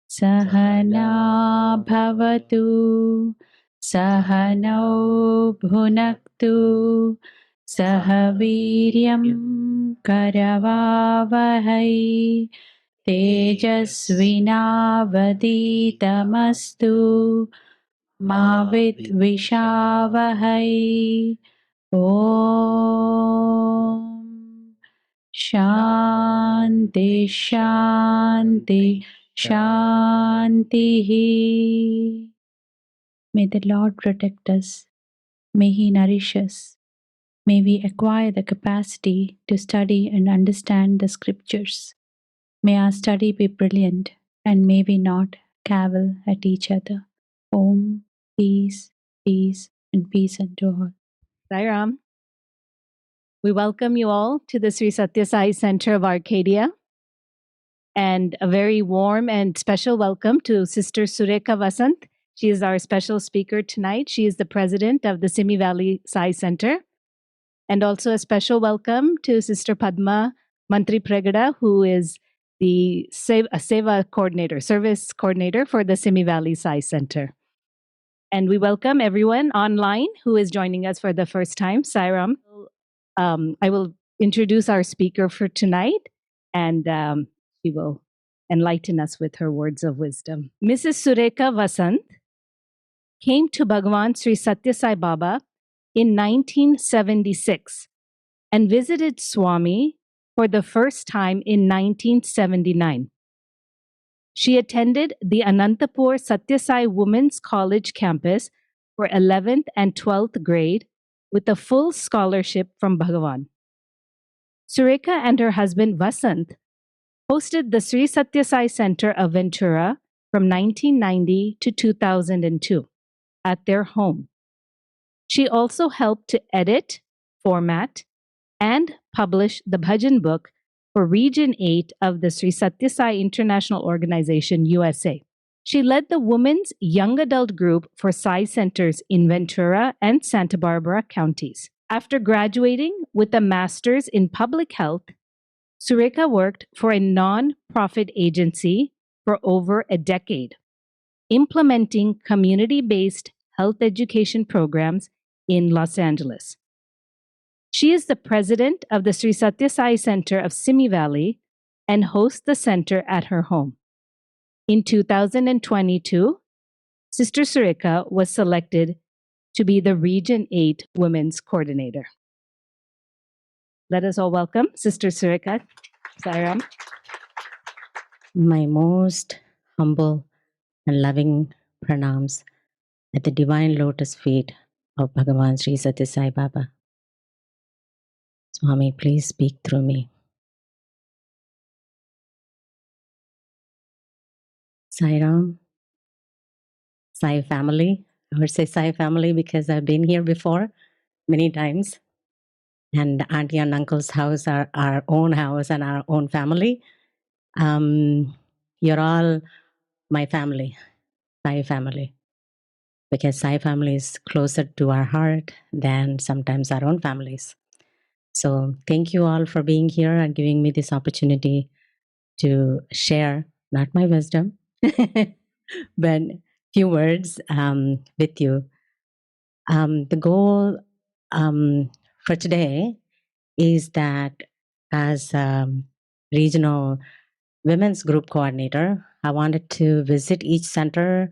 Sahana bhavatu sahanau bhunaktu sahaviryam karavavahai tejasvinavaditamastu ma vidvishavahai. Om Shanti Shanti Shantihi. May the Lord protect us. May He nourish us. May we acquire the capacity to study and understand the scriptures. May our study be brilliant and may we not cavil at each other. Om, peace, peace, and peace unto all. Sai Ram. We welcome you all to the Sri Sathya Sai Center of Arcadia. And a very warm and special welcome to Sister Surekha Vasant. She is our special speaker tonight. She is the president of the Simi Valley Sai Center. And also a special welcome to Sister Padma Mantri Pregada, who is the Seva coordinator, service coordinator for the Simi Valley Sai Center. And we welcome everyone online who is joining us for the first time. Sai Ram. I will introduce our speaker for tonight, and she will enlighten us with her words of wisdom. Mrs. Surekha Vasant came to Bhagavan Sri Sathya Sai Baba in 1976 and visited Swami for the first time in 1979. She attended the Anantapur Sathya Sai Women's College campus for 11th and 12th grade with a full scholarship from Bhagavan. Surekha and her husband Vasant hosted the Sri Sathya Sai Center of Ventura from 1990 to 2002 at their home. She also helped to edit, format, and publish the bhajan book for Region 8 of the Sri Sathya Sai International Organization, USA. She led the women's young adult group for Sai centers in Ventura and Santa Barbara counties. After graduating with a master's in public health, Surekha worked for a non-profit agency for over a decade, implementing community-based health education programs in Los Angeles. She is the president of the Sri Sathya Sai Center of Simi Valley and hosts the center at her home. In 2022, Sister Surekha was selected to be the Region 8 Women's Coordinator. Let us all welcome Sister Surekha. Sai Ram. My most humble and loving pranams at the divine lotus feet of Bhagavan Sri Sathya Sai Baba. Swami, please speak through me. Sai Ram, Sai family. I would say Sai family because I've been here before many times. And auntie and uncle's house are our own house and our own family. You're all my family, Sai family. Because Sai family is closer to our heart than sometimes our own families. So thank you all for being here and giving me this opportunity to share, not my wisdom, but few words with you. The goal for today is that as regional women's group coordinator, I wanted to visit each center,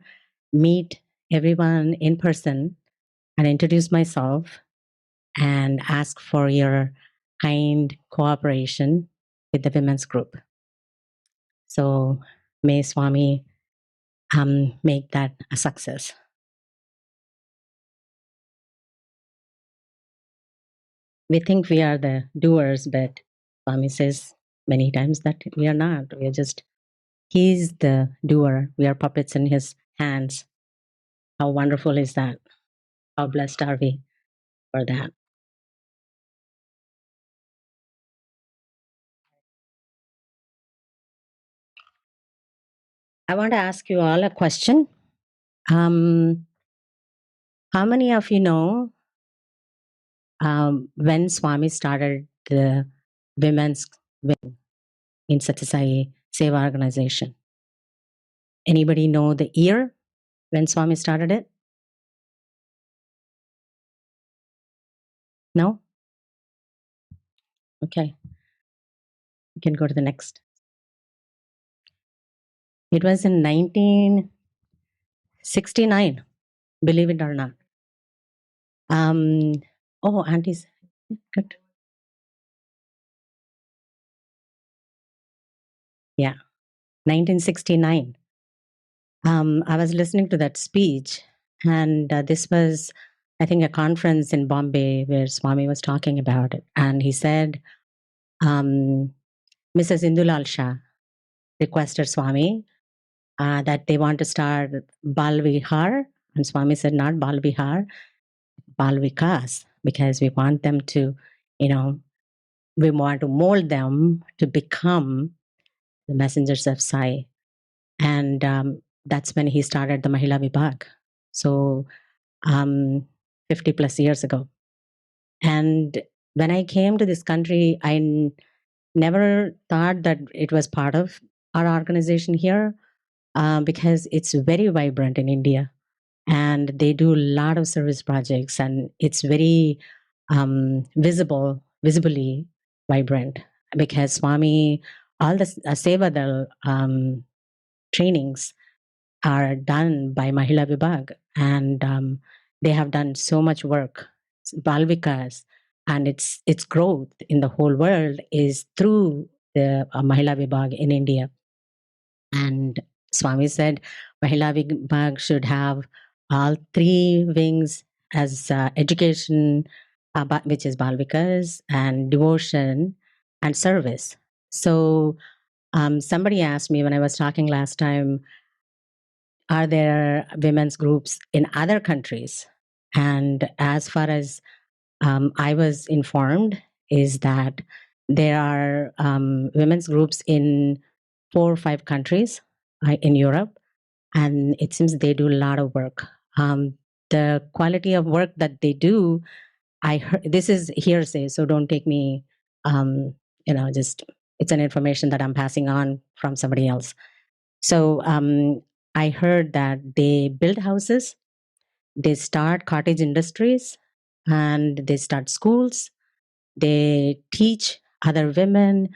meet everyone in person, and introduce myself and ask for your kind cooperation with the women's group. So may Swami make that a success. We think we are the doers, but Swami says many times that we are not. We are just, he's the doer. We are puppets in his hands. How wonderful is that? How blessed are we for that? I want to ask you all a question. How many of you know when Swami started the women's wing in Sathya Seva organization? Anybody know the year when Swami started it? No? Okay. You can go to the next. It was in 1969, believe it or not. Oh, aunties, good. Yeah, 1969. I was listening to that speech, and this was, I think, a conference in Bombay where Swami was talking about it. And he said, Mrs. Indulal Shah requested Swami that they want to start Bal Vihar. And Swami said, not Bal Vihar, Bal Vikas, because we want them to, we want to mold them to become the messengers of Sai. And that's when he started the Mahila Vibhag. So 50 plus years ago. And when I came to this country, I never thought that it was part of our organization here because it's very vibrant in India. And they do a lot of service projects, and it's very visibly vibrant because Swami, all the Sevadal trainings are done by Mahila Vibhag, and they have done so much work. Balvikas, and its growth in the whole world is through the Mahila Vibhag in India. And Swami said Mahila Vibhag should have all three wings as education, which is Balvikas, and devotion and service. So somebody asked me when I was talking last time, are there women's groups in other countries? And as far as I was informed, is that there are women's groups in 4 or 5 countries in Europe, and it seems they do a lot of work. The quality of work that they do, I heard, this is hearsay, so don't take me, just it's an information that I'm passing on from somebody else. So I heard that they build houses, they start cottage industries, and they start schools. They teach other women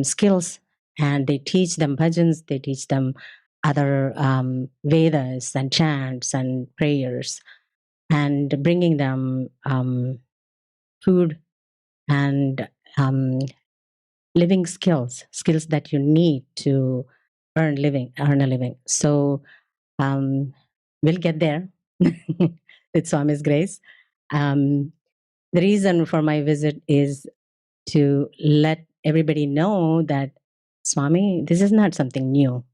skills, and they teach them bhajans, they teach them other Vedas and chants and prayers, and bringing them food and living skills that you need to earn a living. So we'll get there with Swami's grace. The reason for my visit is to let everybody know that Swami, this is not something new.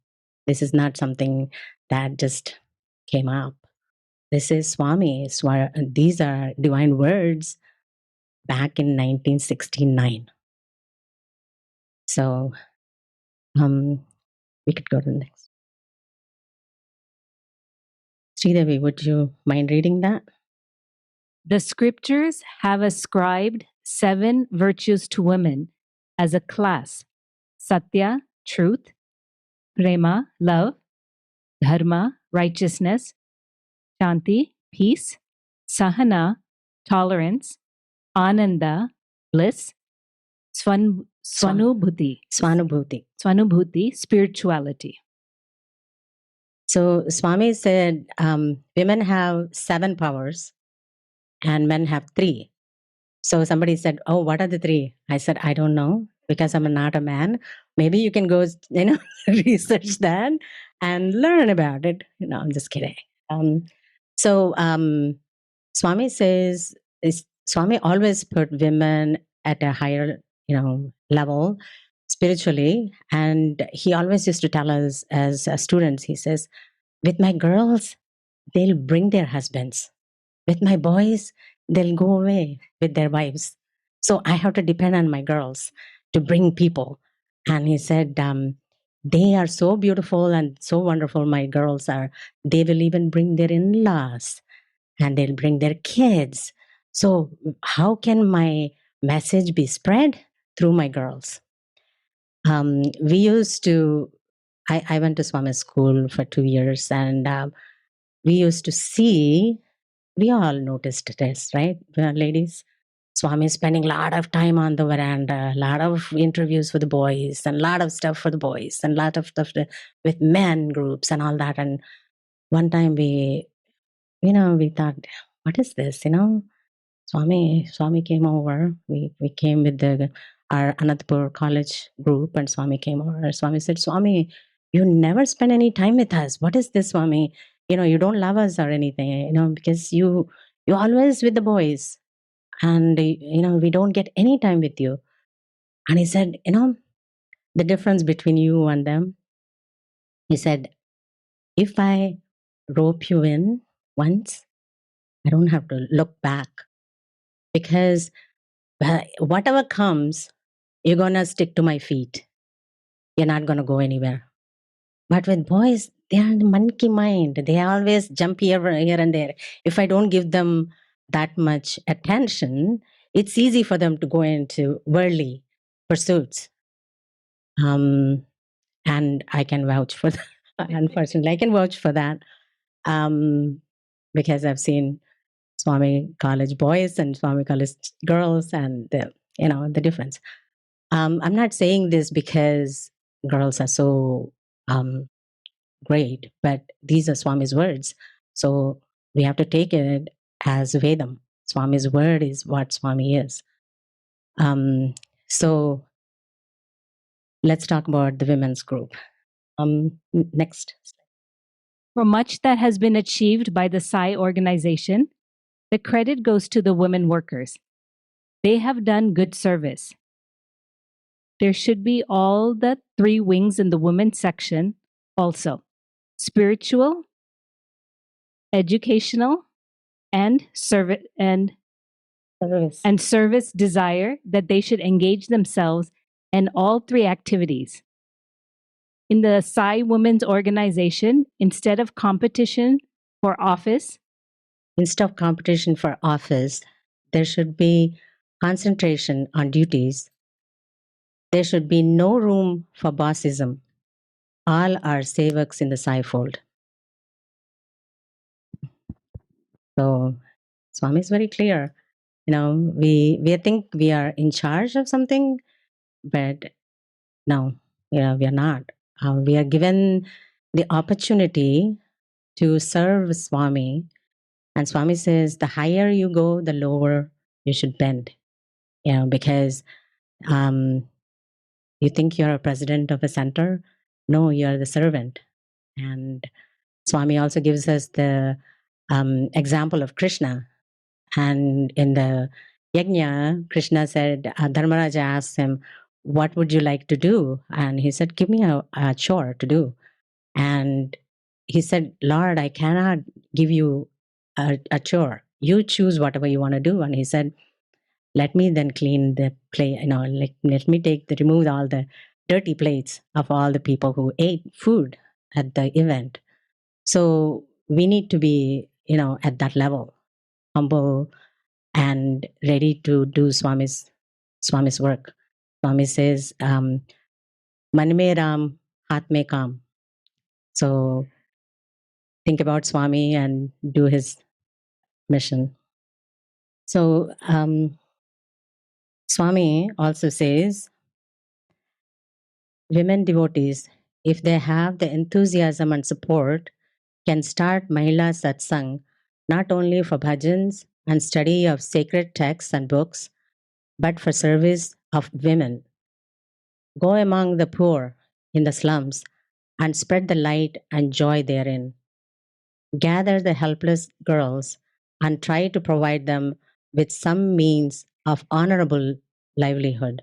This is not something that just came up. This is Swami. These are divine words back in 1969. So we could go to the next. Sridevi, would you mind reading that? The scriptures have ascribed 7 virtues to women as a class: Satya, truth; Prema, love; Dharma, righteousness; Shanti, peace; Sahana, tolerance; Ananda, bliss; Swanubhuti, spirituality. So Swami said women have 7 powers and men have 3. So somebody said, oh, what are the 3? I said, I don't know because I'm not a man. Maybe you can go, research that and learn about it. I'm just kidding. So Swami says, Swami always put women at a higher, level spiritually. And he always used to tell us as students, he says, with my girls, they'll bring their husbands. With my boys, they'll go away with their wives. So I have to depend on my girls to bring people. And he said, they are so beautiful and so wonderful. My girls are, they will even bring their in laws and they'll bring their kids. So, how can my message be spread? Through my girls. We used to, I went to Swami school for 2 years, and we used to see, we all noticed this, right, ladies? Swami spending a lot of time on the veranda, a lot of interviews for the boys, and a lot of stuff for the boys, and a lot of stuff with men groups and all that. And one time we thought, what is this? Swami came over. We came with our Anantapur college group, and Swami came over. Swami said, Swami, you never spend any time with us. What is this, Swami? You don't love us or anything, because you always with the boys, and we don't get any time with you. And he said, the difference between you and them, he said, if I rope you in once, I don't have to look back, because whatever comes, you're going to stick to my feet. You're not going to go anywhere. But with boys, they are the monkey mind. They always jump here and there. If I don't give them that much attention, it's easy for them to go into worldly pursuits. And I can vouch for that. Unfortunately, I can vouch for that, because I've seen Swami college boys and Swami college girls, and the difference. I'm not saying this because girls are so great, but these are Swami's words. So we have to take it as Vedam. Swami's word is what Swami is. So let's talk about the women's group. Next. For much that has been achieved by the SSSIO organization, the credit goes to the women workers. They have done good service. There should be all the 3 wings in the women's section also: spiritual, educational, and service desire, that they should engage themselves in all 3 activities. In the SSSIO Women's Organization, instead of competition for office, there should be concentration on duties. There should be no room for bossism. All are sevaks in the Sai fold. So Swami is very clear. We think we are in charge of something, but no, we are not. We are given the opportunity to serve Swami, and Swami says the higher you go, the lower you should bend. Because you think you're a president of a center. No, you're the servant. And Swami also gives us the example of Krishna. And in the yajna, Krishna said, Dharmaraja asked him, what would you like to do? And he said, give me a chore to do. And he said, Lord, I cannot give you a chore. You choose whatever you want to do. And he said, let me then clean the plate, let me remove all the dirty plates of all the people who ate food at the event. So we need to be, at that level, humble and ready to do Swami's work. Swami says, Man mein Ram, Hath mein Kam. So think about Swami and do his mission. So Swami also says, women devotees, if they have the enthusiasm and support, can start Mahila Satsang not only for bhajans and study of sacred texts and books, but for service of women. Go among the poor in the slums and spread the light and joy therein. Gather the helpless girls and try to provide them with some means of honorable livelihood.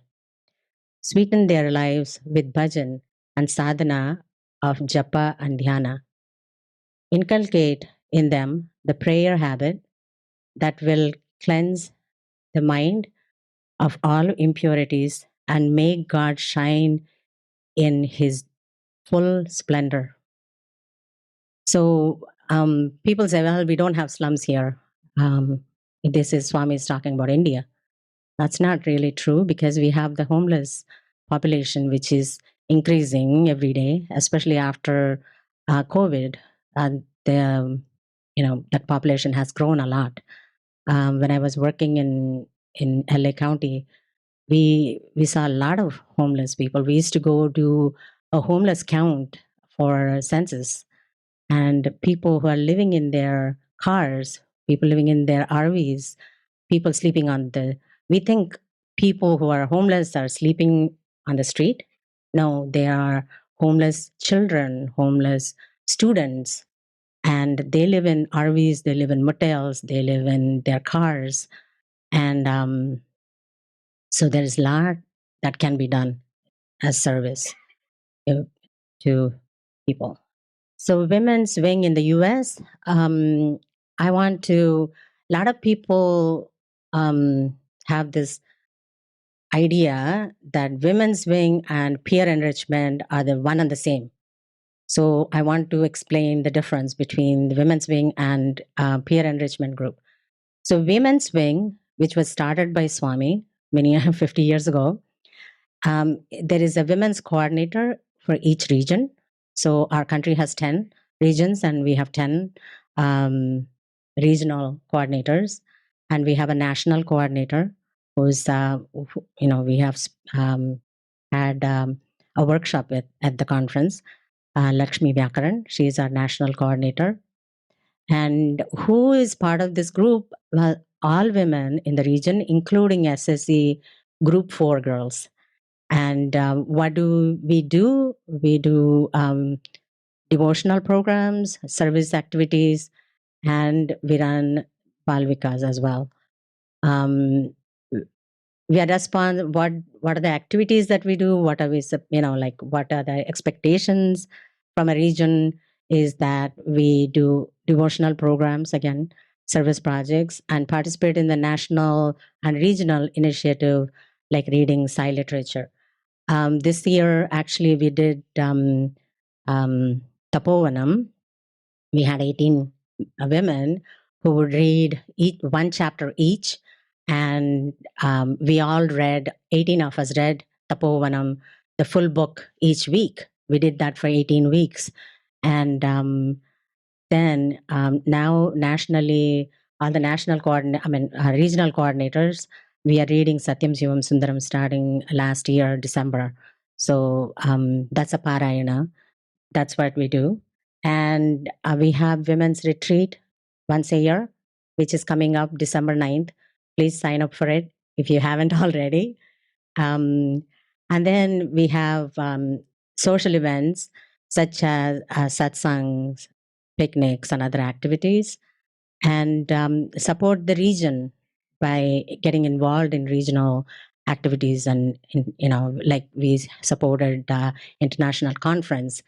Sweeten their lives with bhajan and sadhana of japa and dhyana. Inculcate in them the prayer habit that will cleanse the mind of all impurities and make God shine in his full splendor. So people say, well, we don't have slums here. This is Swami is talking about India. That's not really true because we have the homeless population, which is increasing every day, especially after COVID. That population has grown a lot. When I was working in LA County, we saw a lot of homeless people. We used to go do a homeless count for census, and people who are living in their cars, people living in their RVs, people sleeping on the. We think people who are homeless are sleeping on the street. No, they are homeless children, homeless students, and they live in RVs, they live in motels, they live in their cars, and so there is a lot that can be done as service to people. So women's wing in the US, I want to, a lot of people have this idea that women's wing and peer enrichment are the one and the same. So I want to explain the difference between the women's wing and peer enrichment group. So women's wing, which was started by Swami many 50 years ago, there is a women's coordinator for each region. So our country has 10 regions and we have 10 regional coordinators. And we have a national coordinator who's, we have had a workshop at the conference, Lakshmi Vyakaran. She is our national coordinator. And who is part of this group? Well, all women in the region, including SSE Group 4 girls. And what do? We do devotional programs, service activities, and we run Balvikas as well. We are what are the activities that we do? What are we, what are the expectations from a region? Is that we do devotional programs, again, service projects, and participate in the national and regional initiative like reading Sai literature. This year, actually, we did Tapovanam. We had 18 women who would read one chapter each. And we all read, 18 of us read Tapovanam, the full book each week. We did that for 18 weeks. And then now nationally, all the regional coordinators, we are reading Satyam Shivam Sundaram starting last year, December. So that's a Parayana. That's what we do. And we have women's retreat once a year, which is coming up December 9th. Please sign up for it if you haven't already. And then we have social events such as satsangs, picnics, and other activities, and support the region by getting involved in regional activities. And like we supported international conference.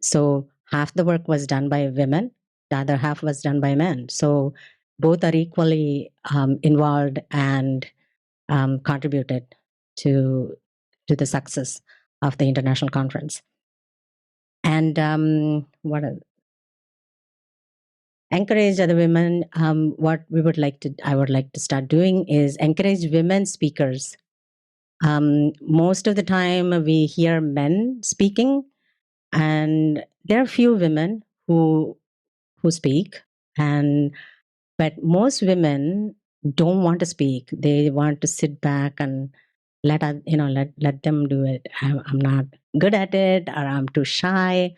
So half the work was done by women, the other half was done by men. So both are equally involved and contributed to the success of the international conference. And encourage other women. What I would like to start doing is encourage women speakers. Most of the time we hear men speaking, and there are few women who speak, but most women don't want to speak. They want to sit back and let them do it. I'm not good at it, or I'm too shy,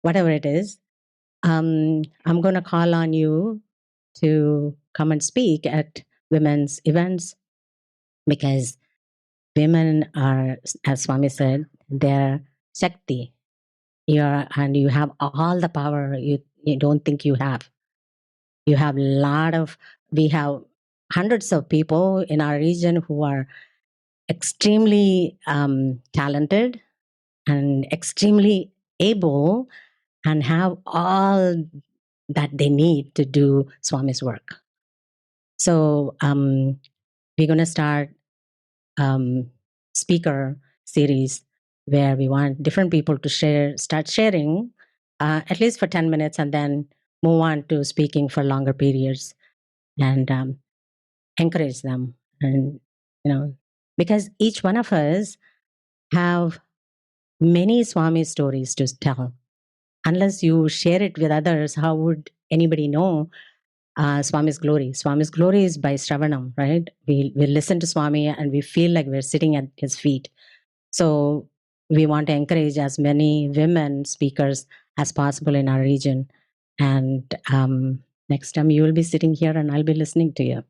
whatever it is. I'm going to call on you to come and speak at women's events, because women are, as Swami said, they're Shakti. And you have all the power you don't think you have. You have we have hundreds of people in our region who are extremely talented and extremely able and have all that they need to do Swami's work. So we're going to start speaker series where we want different people to start sharing at least for 10 minutes and then move on to speaking for longer periods and encourage them. And, because each one of us have many Swami stories to tell. Unless you share it with others, how would anybody know Swami's glory? Swami's glory is by Shravanam, right? We listen to Swami and we feel like we're sitting at his feet. So we want to encourage as many women speakers as possible in our region. And next time you will be sitting here and I'll be listening to you.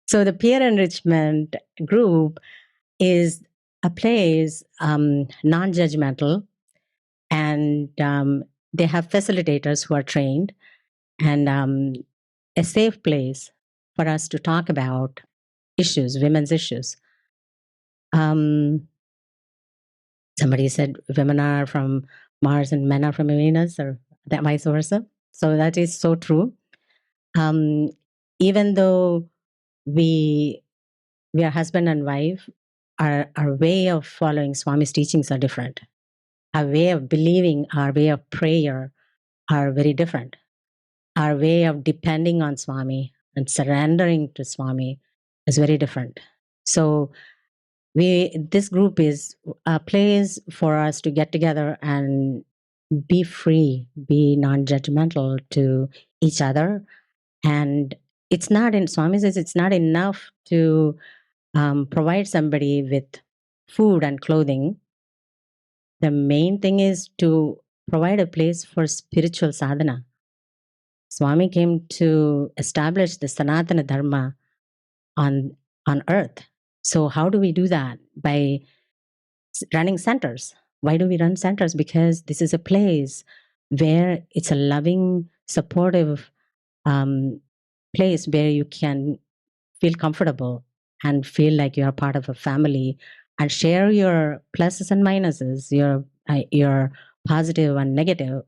So the peer enrichment group is a place non-judgmental, and they have facilitators who are trained, and a safe place for us to talk about issues, women's issues. Somebody said women are from Mars and men are from Venus, or that vice versa. So that is so true. Even though we are husband and wife, our way of following Swami's teachings are different. Our way of believing, our way of prayer are very different. Our way of depending on Swami and surrendering to Swami is very different. So this group is a place for us to get together and be free, be non-judgmental to each other. And it's not in Swami says it's not enough to provide somebody with food and clothing. The main thing is to provide a place for spiritual sadhana. Swami came to establish the Sanatana Dharma on earth. So how do we do that? By running centers. Why do we run centers? Because this is a place where it's a loving, supportive place where you can feel comfortable and feel like you're part of a family and share your pluses and minuses, your positive and negative,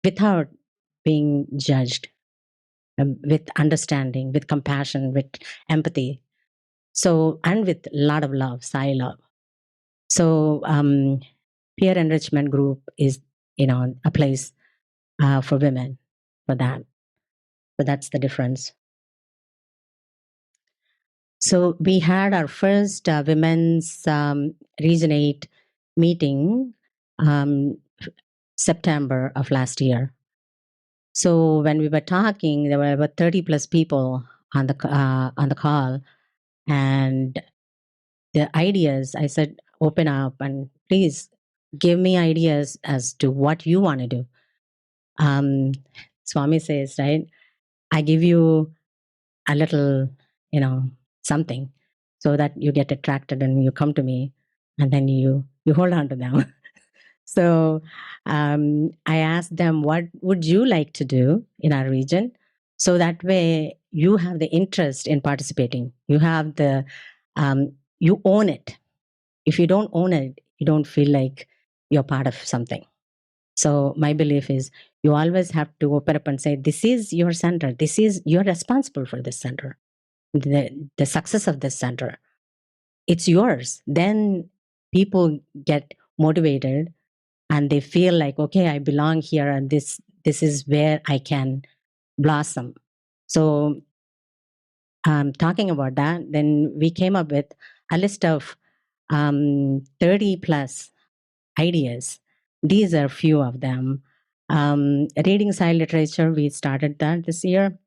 without being judged, with understanding, with compassion, with empathy. So, and with a lot of love, Sai love. So, peer enrichment group is, a place for women for that. So that's the difference. So we had our first women's Region 8 meeting September of last year. So when we were talking, there were about 30 plus people on the call, and the ideas, I said, open up and please give me ideas as to what you want to do. Swami says, right, I give you a little, something so that you get attracted and you come to me and then you hold on to them. So I asked them, what would you like to do in our region? So that way you have the interest in participating. You have you own it. If you don't own it, you don't feel like you're part of something. So my belief is you always have to open up and say, this is your center. You're responsible for this center. The success of this center, it's yours. Then people get motivated and they feel like, okay, I belong here and this is where I can blossom. So talking about that, then we came up with a list of 30 plus ideas. These are a few of them. Reading Sai literature, we started that this year.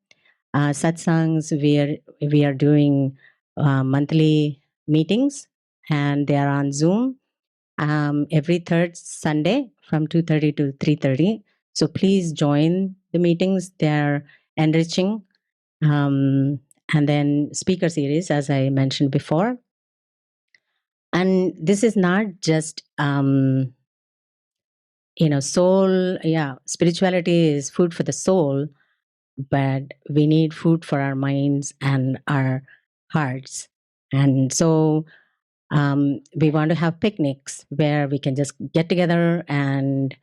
Satsangs, we are doing monthly meetings, and they are on Zoom every third Sunday from 2:30 to 3:30. So please join the meetings. They're enriching. And then speaker series, as I mentioned before. And this is not just soul. Yeah, spirituality is food for the soul, but we need food for our minds and our hearts. And so we want to have picnics where we can just get together and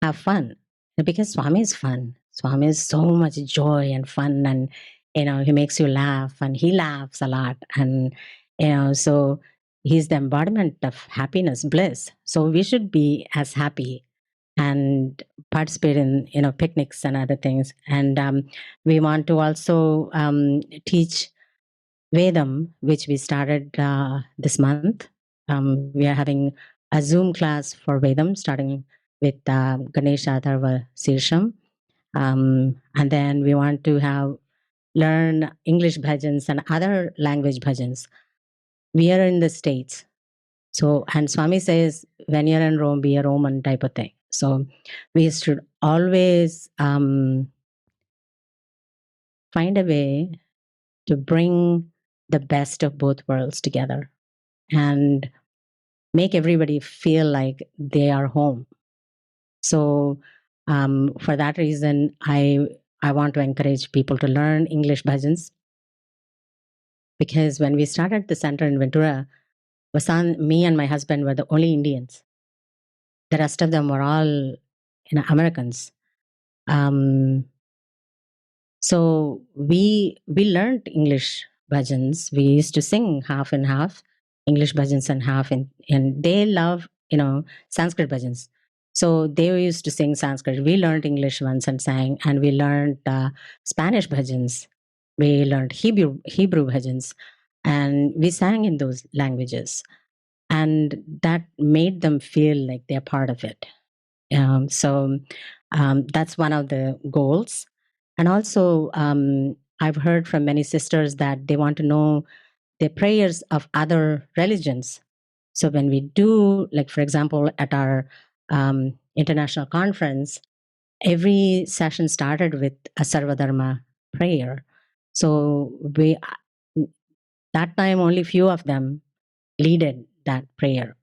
have fun, because Swami is fun. Swami is so much joy and fun, and he makes you laugh, and he laughs a lot, and so he's the embodiment of happiness, bliss. So we should be as happy and participate in picnics and other things. And we want to also teach Vedam, which we started this month. We are having a Zoom class for Vedam, starting with Ganesha Atharva Sirsham. And then we want to learn English bhajans and other language bhajans. We are in the States. So, and Swami says, when you're in Rome, be a Roman type of thing. So we should always find a way to bring the best of both worlds together and make everybody feel like they are home. So for that reason, I want to encourage people to learn English bhajans, because when we started the center in Ventura, Vasant, me and my husband were the only Indians. The rest of them were all Americans. So we learned English bhajans. We used to sing half and half, English bhajans and half, and they love Sanskrit bhajans. So they used to sing Sanskrit. We learned English ones and sang, and we learned Spanish bhajans. We learned Hebrew bhajans, and we sang in those languages, and that made them feel like they're part of it. So that's one of the goals. And also, I've heard from many sisters that they want to know the prayers of other religions. So when we do, like, for example, at our international conference, every session started with a Sarvadharma prayer. So that time only few of them leaded that prayer.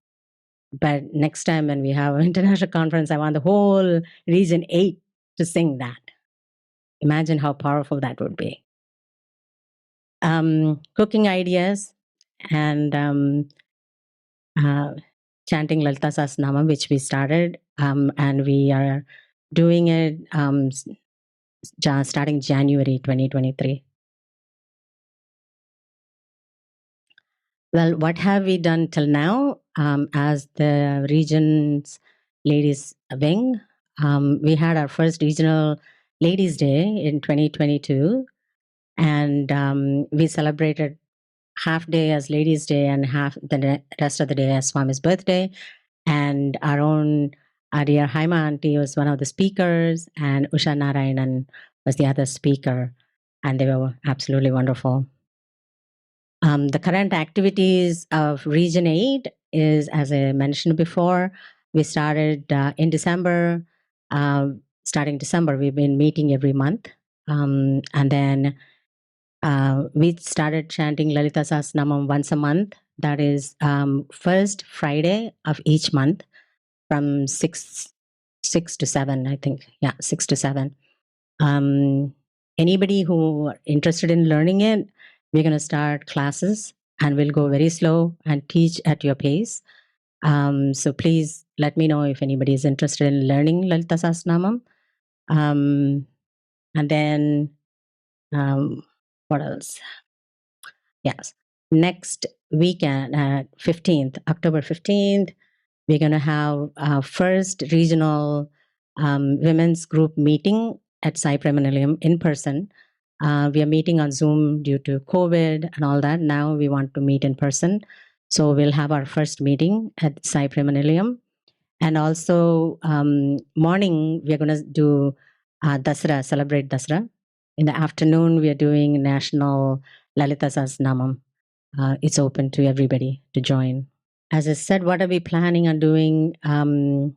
But next time when we have an international conference, I want the whole region 8 to sing that. Imagine how powerful that would be. Cooking ideas and chanting Lalita Sahasranamam, which we started, and we are doing it starting January 2023. Well, what have we done till now as the region's ladies wing? We had our first regional ladies day in 2022, and we celebrated half day as ladies day and half the rest of the day as Swami's birthday. And our own dear Haima auntie was one of the speakers, and Usha Narayanan was the other speaker, and they were absolutely wonderful. The current activities of Region 8 is, as I mentioned before, we started in December. Starting December, we've been meeting every month. And then we started chanting Lalita Sahasranamam once a month. That is first Friday of each month from 6 to 7, I think. Yeah, 6 to 7. Anybody who are interested in learning it, we're going to start classes, and we'll go very slow and teach at your pace. So please let me know if anybody is interested in learning Lalita Sahasranamam. And then what else? Yes. Next weekend, 15th, October 15th, we're going to have our first regional women's group meeting at Sai Premanilium in person. We are meeting on Zoom due to COVID and all that. Now we want to meet in person. So we'll have our first meeting at Sai Premanilium. And also, morning, we're going to do Dasra, celebrate Dasra. In the afternoon, we are doing National Lalita Sahasranamam. It's open to everybody to join. As I said, what are we planning on doing? A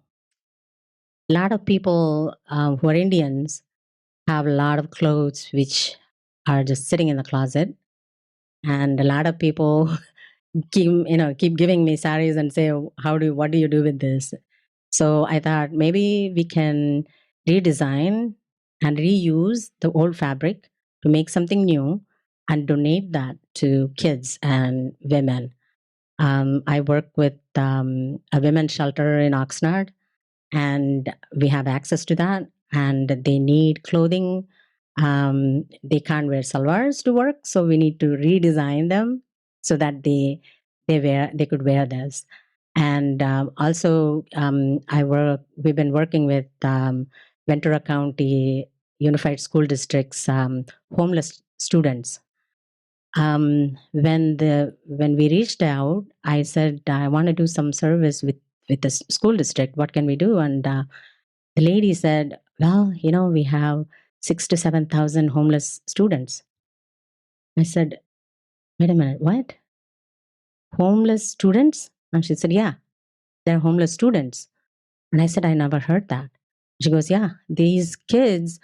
lot of people who are Indians have a lot of clothes which are just sitting in the closet, and a lot of people keep giving me saris and say, what do you do with this? So I thought maybe we can redesign and reuse the old fabric to make something new and donate that to kids and women. I work with a women's shelter in Oxnard, and we have access to that. and they need clothing. They can't wear salwars to work, so we need to redesign them so that they could wear this. And also, we've been working with Ventura County Unified School District's homeless students. When we reached out, I said I want to do some service with the school district. What can we do? And the lady said, "Well, we have 6 to 7,000 homeless students." I said, "Wait a minute, what? Homeless students?" And she said, "Yeah, they're homeless students." And I said, "I never heard that." She goes, "Yeah, these kids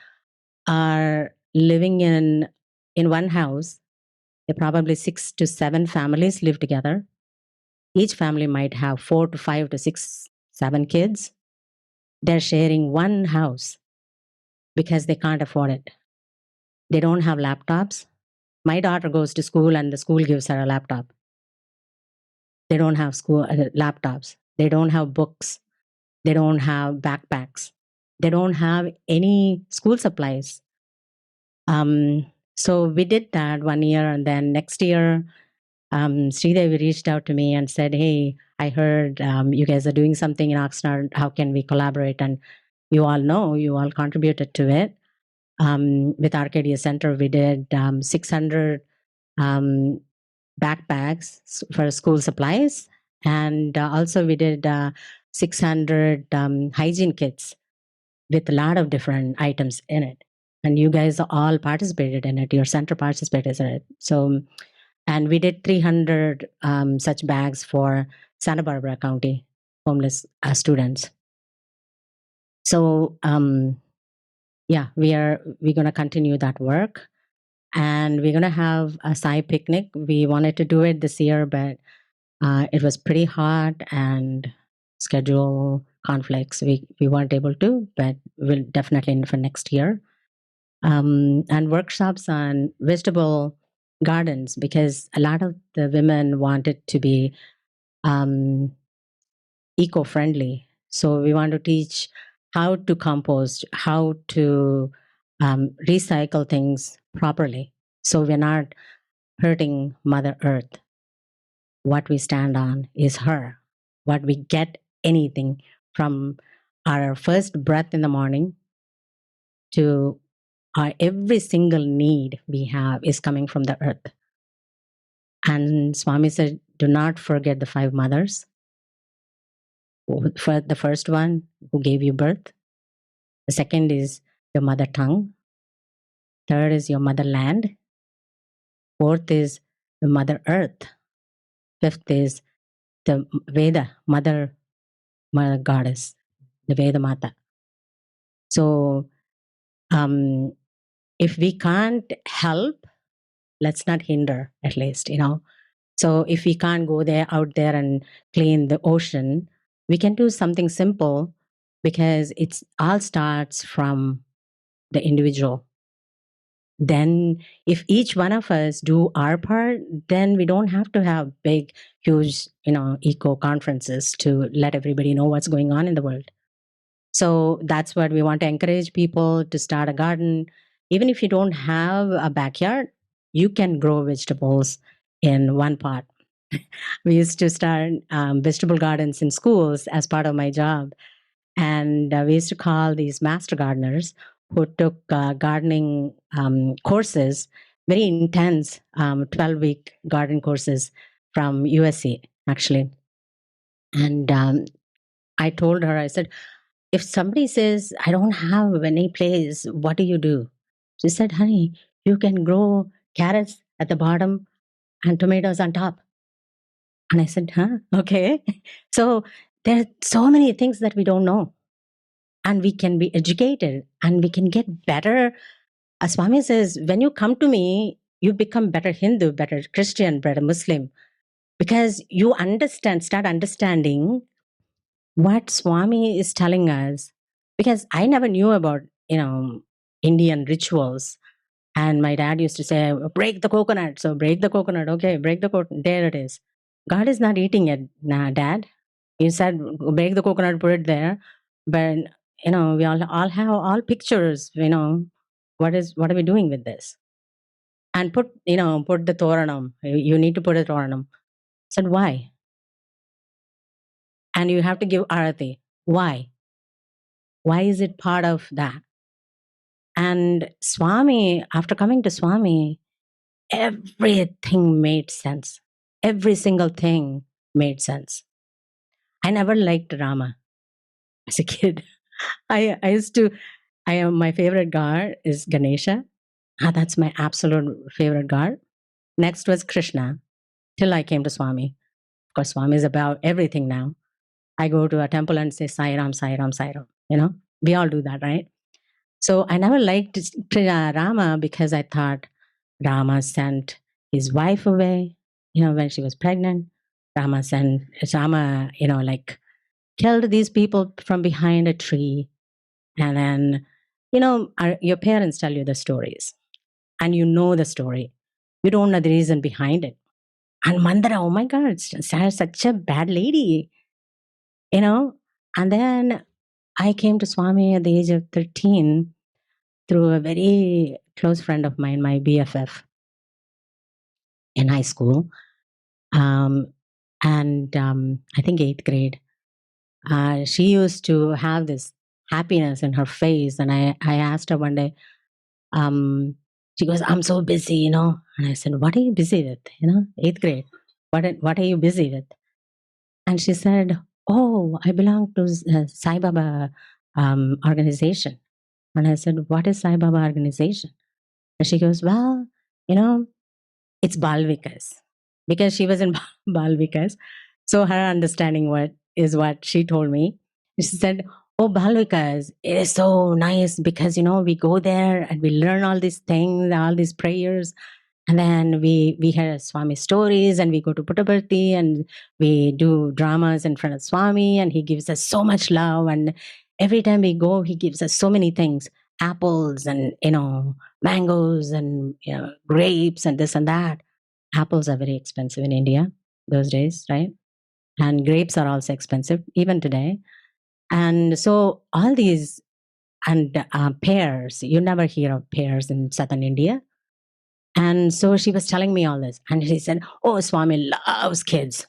are living in one house. They probably 6 to 7 families live together. Each family might have 4 to 5 to 6, 7 kids. They're sharing one house because they can't afford it. They don't have laptops. My daughter goes to school and the school gives her a laptop. They don't have school laptops. They don't have books. They don't have backpacks. They don't have any school supplies." So we did that 1 year, and then next year, Sridevi reached out to me and said, "Hey, I heard you guys are doing something in Oxnard. How can we collaborate?" And you all contributed to it. With Arcadia Center, we did 600 backpacks for school supplies. And also we did 600 hygiene kits with a lot of different items in it. And you guys all participated in it. Your center participated in it. So, and we did 300 such bags for Santa Barbara County homeless students. So, yeah, we're going to continue that work. And we're going to have a Sai picnic. We wanted to do it this year, but it was pretty hot and schedule conflicts. We weren't able to, but we'll definitely for next year. And workshops on vegetable gardens, because a lot of the women wanted to be eco-friendly. So we want to teach how to compost, how to recycle things properly. So we're not hurting Mother Earth. What we stand on is her. What we get anything from our first breath in the morning to our every single need we have is coming from the earth. And Swami said, do not forget the 5 mothers. For the first one who gave you birth. The second is your mother tongue. Third is your motherland. Fourth is the mother earth. Fifth is the Veda, mother goddess, the Veda Mata. So if we can't help, let's not hinder, at least, So if we can't go out there and clean the ocean, we can do something simple, because it's all starts from the individual. Then if each one of us do our part, then we don't have to have big, huge, eco conferences to let everybody know what's going on in the world. So that's what we want to encourage people to start a garden. Even if you don't have a backyard, you can grow vegetables in one pot. We used to start vegetable gardens in schools as part of my job. And we used to call these master gardeners who took gardening courses, very intense 12-week garden courses from USC, actually. And I told her, I said, if somebody says, I don't have any place, what do you do? She said, honey, you can grow carrots at the bottom and tomatoes on top. And I said, huh? Okay. So there are so many things that we don't know. And we can be educated and we can get better. As Swami says, when you come to me, you become better Hindu, better Christian, better Muslim, because you start understanding what Swami is telling us. Because I never knew about, Indian rituals. And my dad used to say, break the coconut. So break the coconut. Okay, break the coconut. There it is. God is not eating it, nah, Dad. You said, break the coconut, put it there. But we all have all pictures, what are we doing with this? And put the Toranam. You need to put a Toranam. I said, why? And you have to give Arati. Why? Why is it part of that? And Swami, after coming to Swami, everything made sense. Every single thing made sense. I never liked Rama as a kid. I used to, my favorite god is Ganesha. That's my absolute favorite god. Next was Krishna, till I came to Swami. Of course, Swami is about everything now. I go to a temple and say Sai Ram, Sai Ram, Sai Ram. We all do that, right? So I never liked Rama because I thought Rama sent his wife away, when she was pregnant. Rama, killed these people from behind a tree. And then, your parents tell you the stories and you know the story. You don't know the reason behind it. And Mandara, oh my God, such a bad lady, And then I came to Swami at the age of 13 through a very close friend of mine, my BFF in high school. I think 8th grade. She used to have this happiness in her face. And I asked her one day, she goes, I'm so busy, And I said, what are you busy with? 8th grade. What are you busy with? And she said, oh, I belong to Sai Baba organization. And I said, what is Sai Baba organization? And she goes, well, it's Balvikas. Because she was in Balvikas. So her understanding what she told me. She said, oh, Balvikas, it is so nice because, we go there and we learn all these things, all these prayers. And then we hear Swami stories and we go to Puttaparthi and we do dramas in front of Swami and he gives us so much love. And every time we go, he gives us so many things, apples and, mangoes and grapes and this and that. Apples are very expensive in India those days, right? And grapes are also expensive, even today. And so all these, and pears, you never hear of pears in southern India. And so she was telling me all this. And she said, oh, Swami loves kids.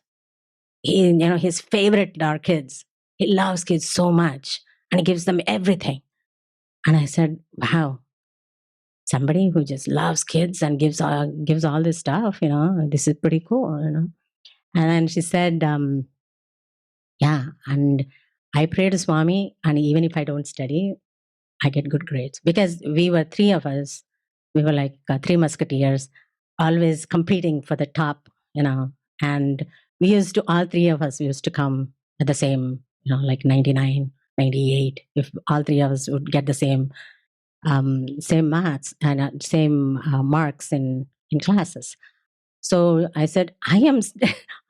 His favorite are kids. He loves kids so much and he gives them everything. And I said, wow, somebody who just loves kids and gives all this stuff, this is pretty cool, And then she said, yeah, and I pray to Swami, and even if I don't study, I get good grades. Because we were three of us, we were like three musketeers, always competing for the top, and we used to, all three of us used to come at the same, like 99, 98, if all three of us would get the same maths and same marks in classes. So I said, I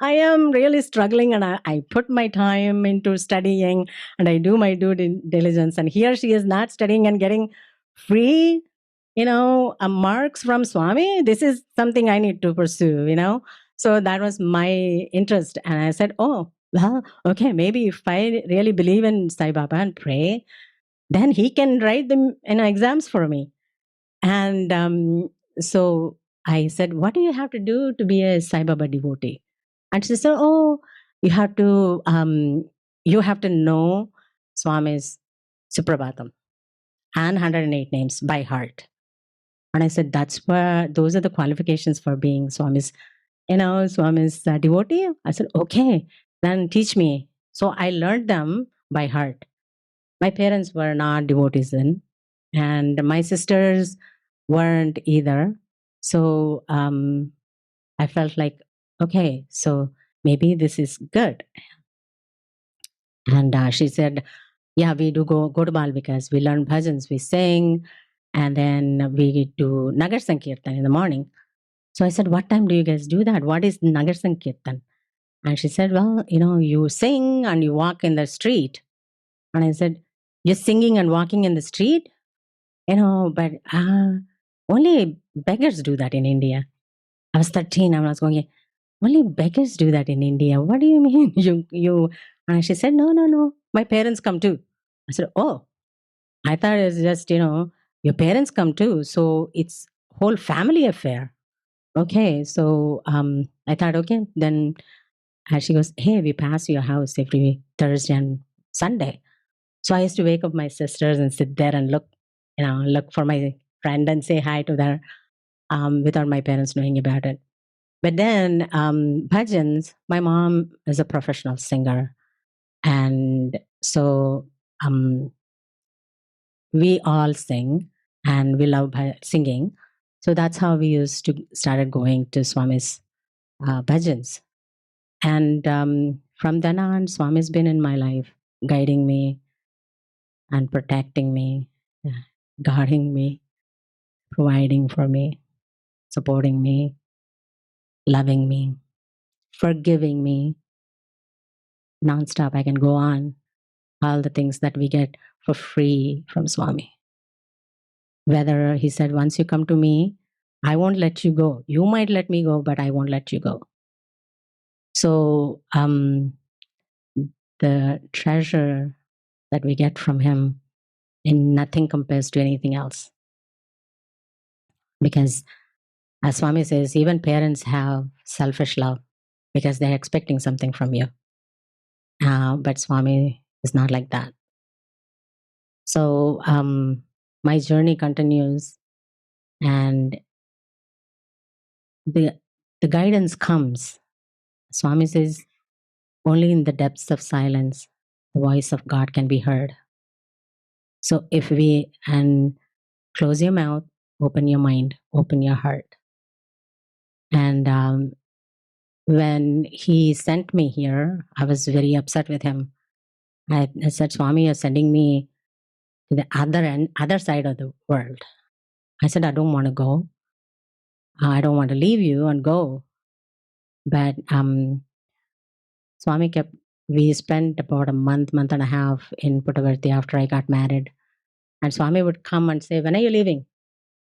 am really struggling, and I put my time into studying, and I do my due diligence. And here she is not studying and getting free, marks from Swami. This is something I need to pursue, So that was my interest, and I said, oh, well, okay, maybe if I really believe in Sai Baba and pray, then he can write them exams for me. And so I said, what do you have to do to be a Sai Baba devotee? And she said, oh, you have to know Swami's Suprabhatam and 108 names by heart. And I said, those are the qualifications for being Swami's devotee. I said, okay, then teach me. So I learned them by heart. My parents were not devotees then, and my sisters weren't either. So I felt like, okay, so maybe this is good. And she said, yeah, we do go to Balvikas. We learn bhajans, we sing, and then we do Nagar Sankirtan in the morning. So I said, what time do you guys do that? What is Nagar Sankirtan? And she said, well, you sing and you walk in the street. And I said, you're singing and walking in the street? But only beggars do that in India. I was 13. I was going, only beggars do that in India. What do you mean? You? And she said, no. My parents come too. I said, oh, I thought it's just, your parents come too. So it's whole family affair. Okay. So I thought, okay, then she goes, hey, we pass your house every Thursday and Sunday. So I used to wake up my sisters and sit there and look for my friend and say hi to them without my parents knowing about it. But then bhajans, my mom is a professional singer. And so we all sing and we love singing. So that's how we used to started going to Swami's bhajans. And from then on, Swami's been in my life, guiding me and protecting me, guarding me, providing for me, supporting me, loving me, forgiving me nonstop. I can go on all the things that we get for free from Swami. Whether he said, once you come to me, I won't let you go. You might let me go, but I won't let you go. So the treasure that we get from him in nothing compares to anything else. Because as Swami says, even parents have selfish love because they're expecting something from you. But Swami is not like that. So my journey continues, and the guidance comes. Swami says, only in the depths of silence, the voice of God can be heard. So if we and close your mouth, open your mind, open your heart. And when he sent me here, I was very upset with him. I said, Swami, you're sending me to the other side of the world. I said, I don't want to go. I don't want to leave you and go. But Swami we spent about a month and a half in Puttavarthi after I got married. And Swami would come and say, when are you leaving?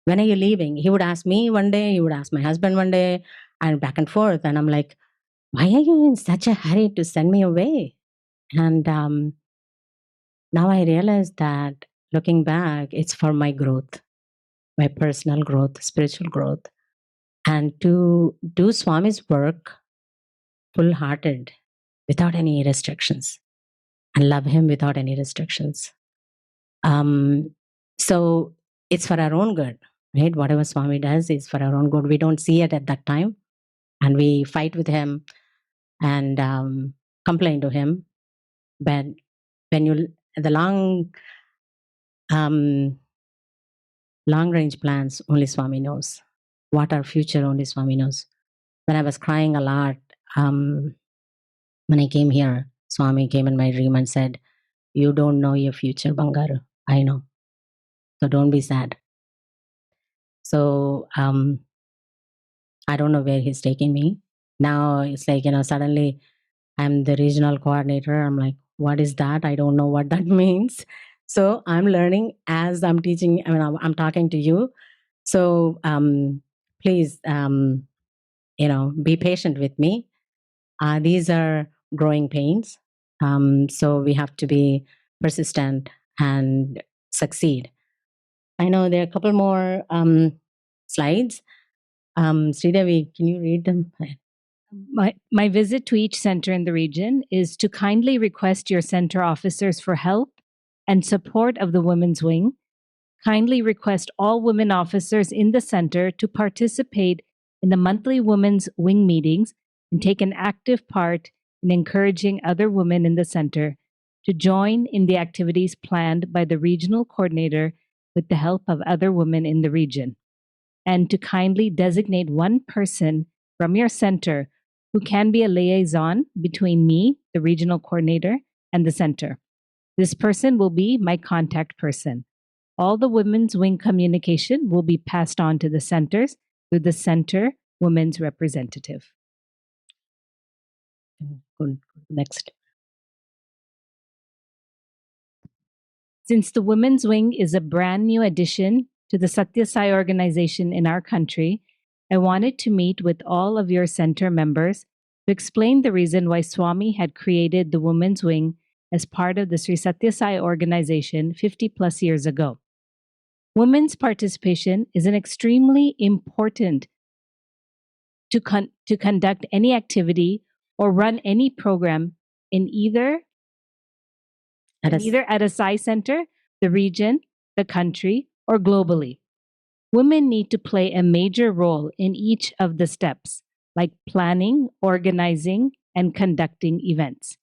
When are you leaving? He would ask me one day, he would ask my husband one day, and back and forth. And I'm like, why are you in such a hurry to send me away? And now I realize that looking back, it's for my growth, my personal growth, spiritual growth, and to do Swami's work full hearted, without any restrictions, and love him without any restrictions. So it's for our own good, right? Whatever Swami does is for our own good. We don't see it at that time, and we fight with him and complain to him. But when the long range plans, only Swami knows. What our future, only Swami knows. When I was crying a lot, when I came here, Swami came in my dream and said, you don't know your future, Bangaru. I know. So don't be sad. So I don't know where he's taking me. Now it's like, suddenly I'm the regional coordinator. I'm like, what is that? I don't know what that means. So I'm learning as I'm teaching. I'm talking to you. So please, be patient with me. These are growing pains. So we have to be persistent and succeed. I know there are a couple more slides. Sridevi, can you read them? My visit to each center in the region is to kindly request your center officers for help and support of the Women's Wing. Kindly request all women officers in the center to participate in the monthly Women's Wing meetings and take an active part in encouraging other women in the center to join in the activities planned by the regional coordinator with the help of other women in the region, and to kindly designate one person from your center who can be a liaison between me, the regional coordinator, and the center. This person will be my contact person. All the Women's Wing communication will be passed on to the centers through the center women's representative. Good. Next. Since the Women's Wing is a brand new addition to the SSSIO organization in our country, I wanted to meet with all of your center members to explain the reason why Swami had created the Women's Wing as part of the Sri Sathya Sai organization 50 plus years ago. Women's participation is an extremely important to conduct any activity or run any program in either at a Sai center, the region, the country, or globally. Women need to play a major role in each of the steps, like planning, organizing, and conducting events.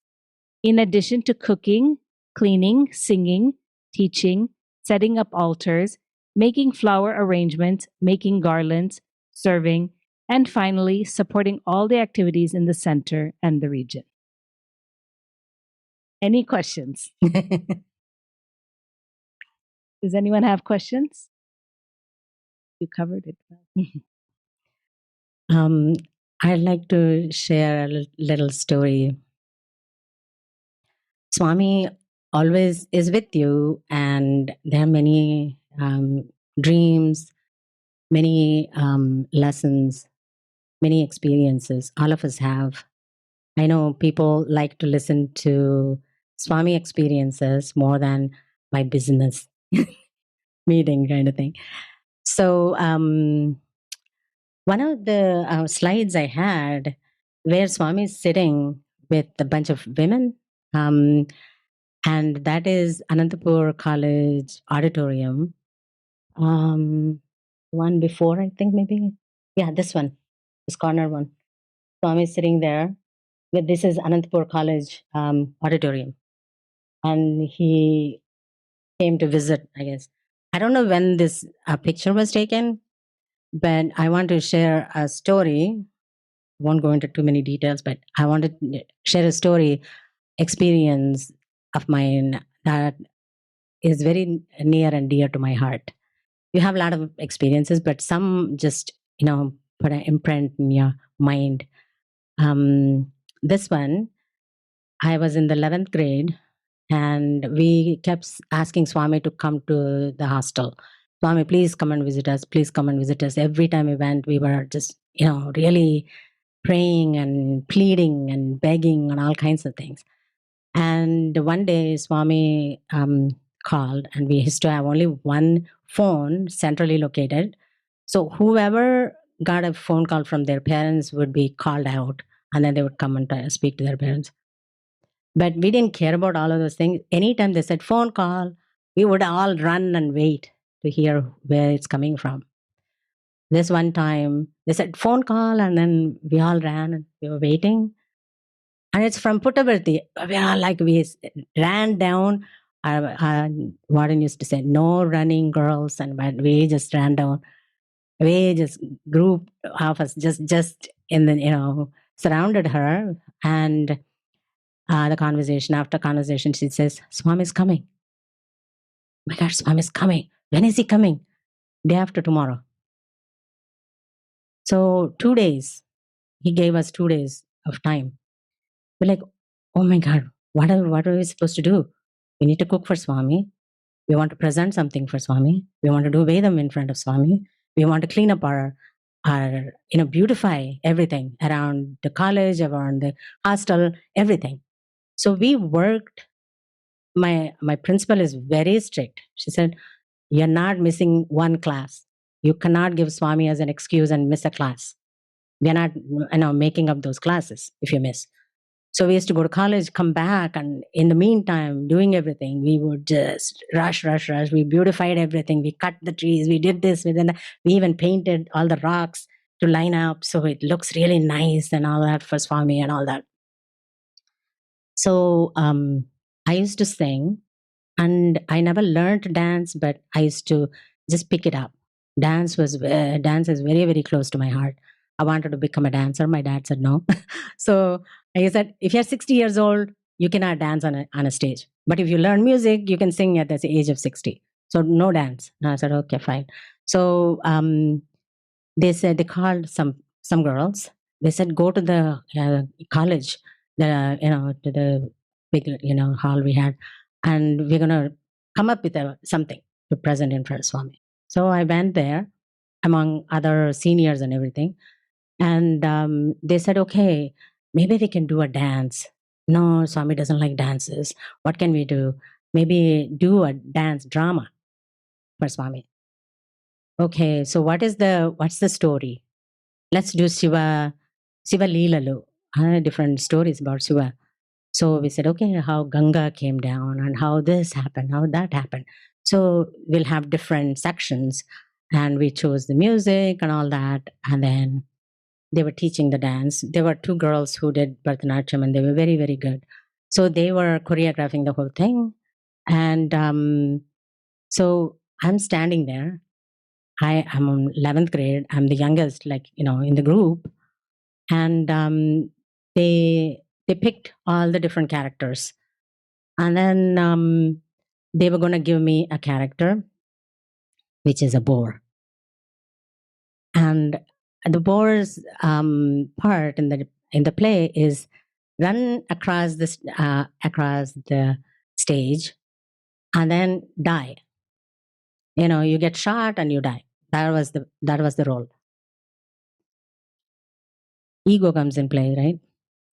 In addition to cooking, cleaning, singing, teaching, setting up altars, making flower arrangements, making garlands, serving, and finally, supporting all the activities in the center and the region. Any questions? Does anyone have questions? You covered it. I'd like to share a little story. Swami always is with you, and there are many dreams, many lessons, many experiences all of us have. I know people like to listen to Swami experiences more than my business meeting kind of thing. So, one of the slides I had where Swami is sitting with a bunch of women, and that is Anantapur College auditorium. One before, I think maybe. Yeah, this one, this corner one. Swami is sitting there. This is Anantapur College auditorium, and he came to visit, I guess. I don't know when this picture was taken, but I want to share a story. Won't go into too many details, but I want to share a story, experience of mine that is very near and dear to my heart. You have a lot of experiences, but some just, put an imprint in your mind. This one, I was in the 11th grade, and we kept asking Swami to come to the hostel. Swami, please come and visit us. Please come and visit us. Every time we went, we were just, really praying and pleading and begging and all kinds of things. And one day, Swami called, and we used to have only one phone centrally located. So whoever got a phone call from their parents would be called out, and then they would come and speak to their parents. But we didn't care about all of those things. Anytime they said phone call, we would all run and wait to hear where it's coming from. This one time, they said phone call, and then we all ran and we were waiting. And it's from Puttaparthi. We ran down. Our warden used to say, no running girls. And but we just ran down. We just group of us just in the, surrounded her. And the conversation, after conversation, she says, Swami is coming. Oh my God, Swami is coming. When is he coming? Day after tomorrow. So 2 days, he gave us 2 days of time. We're like, oh my God, what are we supposed to do? We need to cook for Swami. We want to present something for Swami. We want to do Vedam in front of Swami. We want to clean up our beautify everything around the college, around the hostel, everything. So we worked. My principal is very strict. She said, you're not missing one class. You cannot give Swami as an excuse and miss a class. We're not making up those classes if you miss. So we used to go to college, come back, and in the meantime, doing everything, we would just rush. We beautified everything. We cut the trees. We did this. We even painted all the rocks to line up so it looks really nice and all that for Swami and all that. So I used to sing, and I never learned to dance, but I used to just pick it up. Dance is very, very close to my heart. I wanted to become a dancer. My dad said no. So I said, if you're 60 years old, you cannot dance on a stage. But if you learn music, you can sing at the age of 60. So no dance. And I said, okay, fine. So they called some girls. They said, go to the college, to the big, hall we had, and we're going to come up with something to present in front of Swami. So I went there among other seniors and everything. And they said, okay, maybe we can do a dance. No, Swami doesn't like dances. What can we do? Maybe do a dance drama for Swami. Okay, so what's the story? Let's do Shiva Leelalu. Different stories about Shiva. So we said, okay, how Ganga came down and how this happened, how that happened. So we'll have different sections, and we chose the music and all that. And then they were teaching the dance. There were two girls who did Bharatanatyam, and they were very, very good. So they were choreographing the whole thing. And so I'm standing there. I am in 11th grade. I'm the youngest, in the group. And they picked all the different characters. And then they were going to give me a character, which is a boar. And the boar's part in the play is run across the stage and then die. You get shot and you die. That was the role. Ego comes in play, right?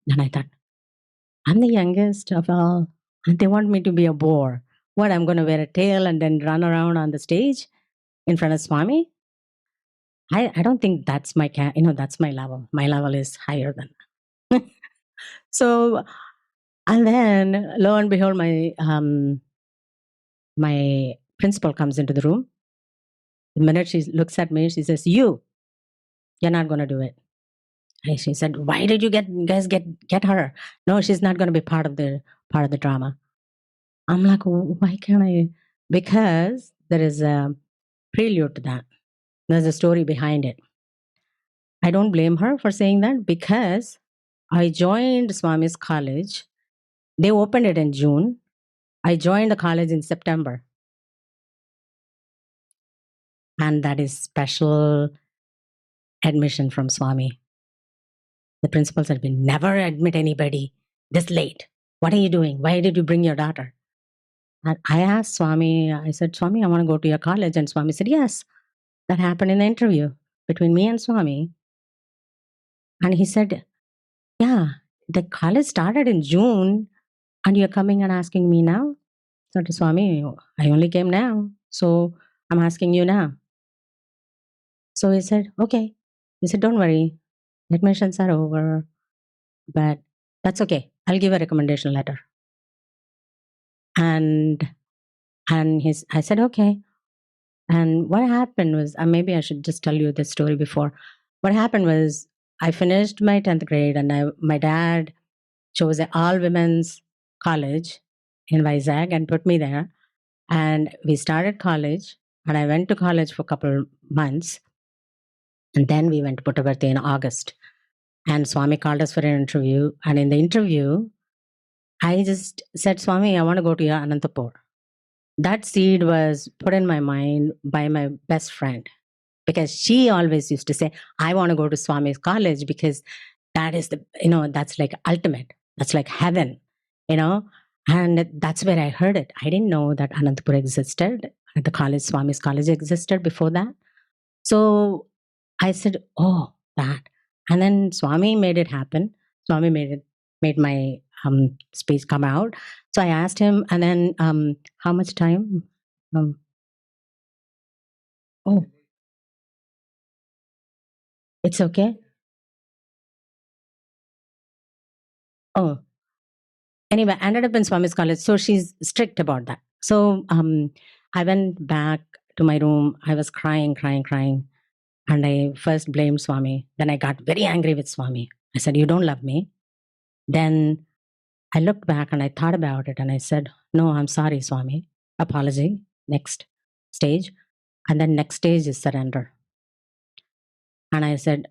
And I thought, I'm the youngest of all, and they want me to be a boar. What, I'm going to wear a tail and then run around on the stage in front of Swami? I don't think that's that's my level. My level is higher than that. So, and then lo and behold, my principal comes into the room. The minute she looks at me, she says, you're not going to do it. And she said, why did you guys get her? No, she's not going to be part of the drama. I'm like, why can't I? Because there is a prelude to that. There's a story behind it. I don't blame her for saying that, because I joined Swami's college. They opened it in June. I joined the college in September. And that is special admission from Swami. The principal said, we never admit anybody this late. What are you doing? Why did you bring your daughter? And I asked Swami, I said, Swami, I want to go to your college. And Swami said, yes. That happened in the interview between me and Swami. And he said, yeah, the college started in June and you're coming and asking me now? So to Swami, I only came now. So I'm asking you now. So he said, okay. He said, don't worry. Admissions are over. But that's okay. I'll give a recommendation letter. And I said, okay. And what happened was, maybe I should just tell you this story before. What happened was, I finished my 10th grade and my dad chose an all-women's college in Vizag and put me there. And we started college, and I went to college for a couple months. And then we went to Puttaparthi in August. And Swami called us for an interview. And in the interview, I just said, Swami, I want to go to your Anantapur. That seed was put in my mind by my best friend, because she always used to say, I want to go to Swami's college because that is that's like ultimate. That's like heaven, and that's where I heard it. I didn't know that Anantapur existed. The college, Swami's college, existed before that. So I said, oh, that. And then Swami made it happen. Swami made my speech come out. So I asked him, and then how much time? Oh, it's okay. Oh, anyway, I ended up in Swami's college. So she's strict about that. So I went back to my room. I was crying. And I first blamed Swami. Then I got very angry with Swami. I said, you don't love me. Then I looked back and I thought about it and I said, no, I'm sorry, Swami. Apology. Next stage. And then next stage is surrender. And I said,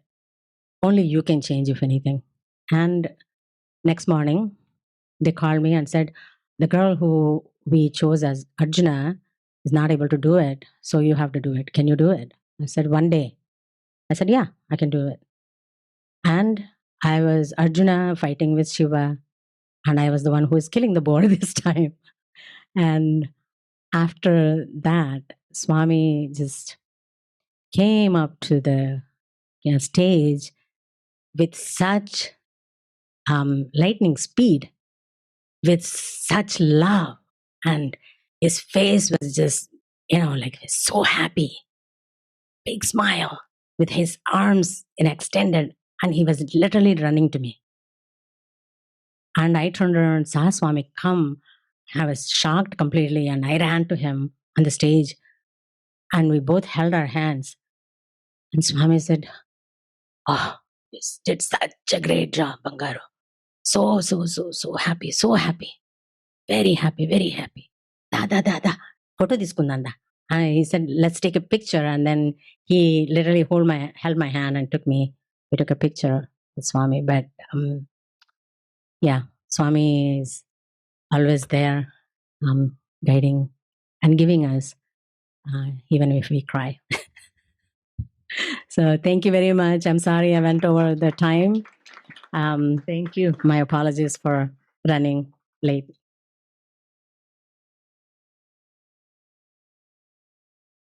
only you can change, if anything. And next morning, they called me and said, the girl who we chose as Arjuna is not able to do it. So you have to do it. Can you do it? I said, one day. I said, yeah, I can do it. And I was Arjuna fighting with Shiva. And I was the one who was killing the boar this time. And after that, Swami just came up to the stage with such lightning speed. with such love. And his face was just, like so happy, big smile with his arms extended. And he was literally running to me. And I turned around, saw Swami come. I was shocked completely. And I ran to him on the stage. And we both held our hands. And Swami said, "Oh, you did such a great job, Bangaru. So, so, so, so happy, so happy. Very happy, very happy. Da. Photo తీసుకుందాందా." And he said, "Let's take a picture." And then he literally held my hand and took me. We took a picture with Swami. But yeah, Swami is always there, guiding and giving us, even if we cry. So thank you very much. I'm sorry I went over the time. Thank you. My apologies for running late.